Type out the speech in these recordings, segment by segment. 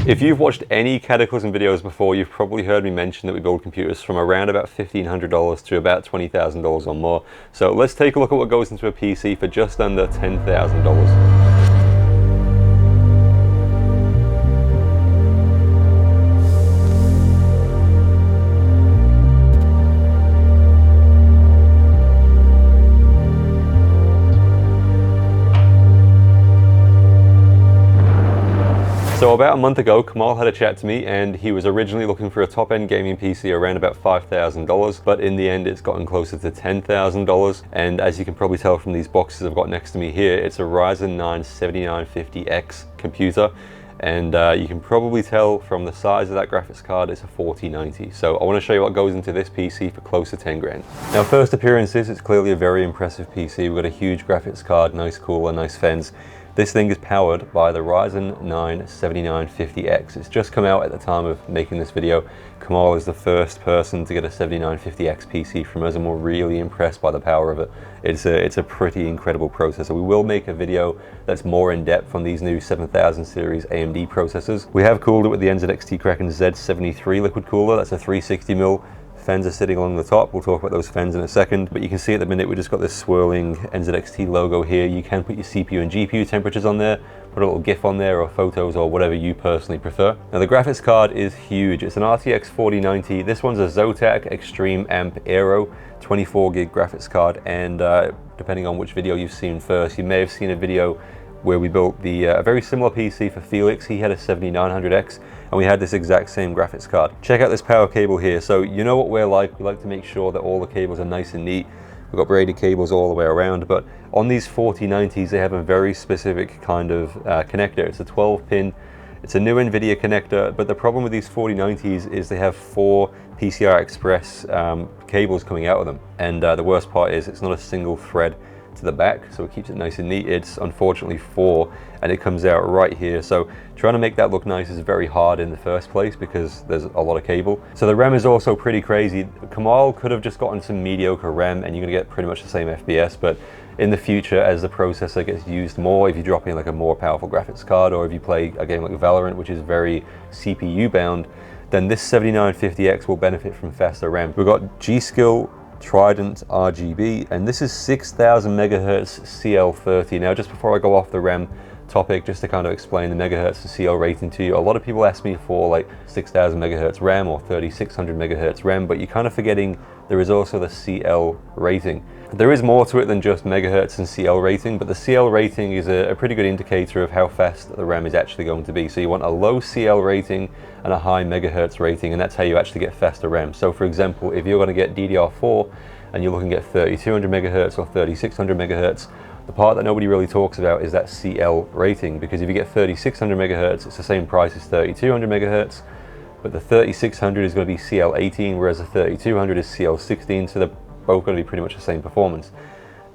If you've watched any Cataclysm videos before, you've probably heard me mention that we build computers from around about $1,500 to about $20,000 or more. So let's take a look at what goes into a PC for just under $10,000. So about a month ago, Kamal had a chat to me, and he was originally looking for a top-end gaming PC around about $5,000, but in the end it's gotten closer to $10,000. And as you can probably tell from these boxes I've got next to me here, it's a Ryzen 9 7950X computer. And you can probably tell from the size of that graphics card, it's a 4090. So I want to show you what goes into this PC for close to 10 grand. Now, first appearances, it's clearly a very impressive PC. We've got a huge graphics card, nice cooler, nice fans. This thing is powered by the Ryzen 9 7950X. It's just come out at the time of making this video. Kamal is the first person to get a 7950X PC from us, and we're really impressed by the power of it. It's a pretty incredible processor. We will make a video that's more in depth on these new 7000 series AMD processors. We have cooled it with the NZXT Kraken Z73 liquid cooler. That's a 360mm. Fans are sitting along the top. We'll talk about those fans in a second, but you can see at the minute we just got this swirling NZXT logo here. You can put your CPU and GPU temperatures on there, put a little GIF on there or photos or whatever you personally prefer. Now the graphics card is huge. It's an RTX 4090. This one's a Zotac Extreme Amp Aero 24 gig graphics card, and depending on which video you've seen first, you may have seen a video where we built a very similar PC for Felix. He had a 7900X, and we had this exact same graphics card. Check out this power cable here. So you know what we're like. We like to make sure that all the cables are nice and neat. We've got braided cables all the way around, but on these 4090s, they have a very specific kind of connector. It's a 12-pin. It's a new NVIDIA connector, but the problem with these 4090s is they have 4 PCI Express cables coming out of them. And the worst part is it's not a single thread to the back, so it keeps it nice and neat. It's unfortunately 4, and it comes out right here. So trying to make that look nice is very hard in the first place because there's a lot of cable. So the RAM is also pretty crazy. Kamal could have just gotten some mediocre RAM and you're gonna get pretty much the same FPS, but in the future, as the processor gets used more, if you drop in like a more powerful graphics card, or if you play a game like Valorant, which is very CPU bound, then this 7950X will benefit from faster RAM. We've got G.Skill Trident RGB, and this is 6000 megahertz CL30. Now, just before I go off the RAM topic, just to kind of explain the megahertz and CL rating to you, a lot of people ask me for like 6000 megahertz RAM or 3600 megahertz RAM, but you're kind of forgetting there is also the CL rating. There is more to it than just megahertz and CL rating, but the CL rating is a pretty good indicator of how fast the RAM is actually going to be. So you want a low CL rating and a high megahertz rating, and that's how you actually get faster RAM. So for example, if you're going to get DDR4 and you're looking at 3200 megahertz or 3600 megahertz, the part that nobody really talks about is that CL rating, because if you get 3600 megahertz, it's the same price as 3200 megahertz, but the 3600 is going to be CL18, whereas the 3200 is CL16, so they're both going to be pretty much the same performance.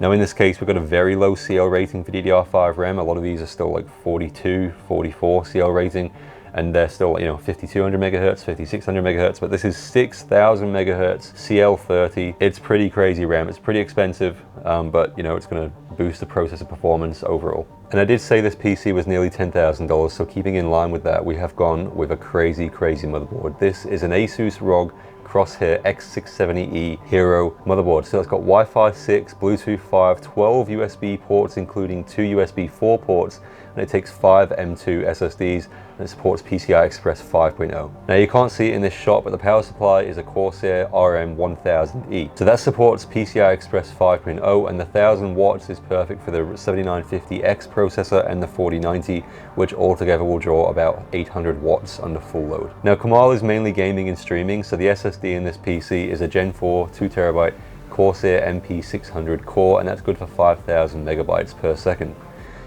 Now in this case, we've got a very low CL rating for DDR5 RAM. A lot of these are still like 42, 44 CL rating, and they're still, you know, 5200 megahertz, 5600 megahertz, but this is 6000 megahertz CL30. It's pretty crazy RAM. It's pretty expensive, but you know, it's going to boost the processor performance overall. And I did say this PC was nearly $10,000, so keeping in line with that, we have gone with a crazy motherboard. This is an Asus ROG Crosshair X670E Hero motherboard. So it's got Wi-Fi 6, Bluetooth 5, 12 USB ports, including 2 USB 4 ports, and it takes 5 M2 SSDs, and it supports PCI Express 5.0. Now you can't see it in this shot, but the power supply is a Corsair RM1000E. So that supports PCI Express 5.0, and the 1000 watts is perfect for the 7950X processor and the 4090, which altogether will draw about 800 watts under full load. Now Kamal is mainly gaming and streaming, so the SSD in this PC is a Gen 4 2TB Corsair MP600 core, and that's good for 5000 megabytes per second.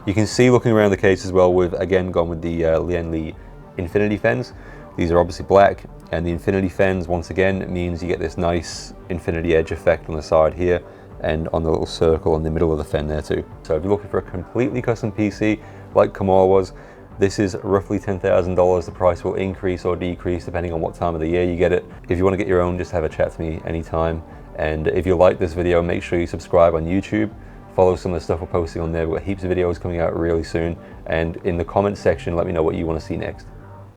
You can see looking around the case as well, we've again gone with the Lian Li Infinity Fens. These are obviously black, and the Infinity Fens once again means you get this nice infinity edge effect on the side here and on the little circle in the middle of the Fen there too. So if you're looking for a completely custom PC like Kamal was, this is roughly $10,000. The price will increase or decrease depending on what time of the year you get it. If you want to get your own, just have a chat to me anytime. And if you like this video, make sure you subscribe on YouTube. Follow some of the stuff we're posting on there. We've got heaps of videos coming out really soon. And in the comments section, let me know what you want to see next.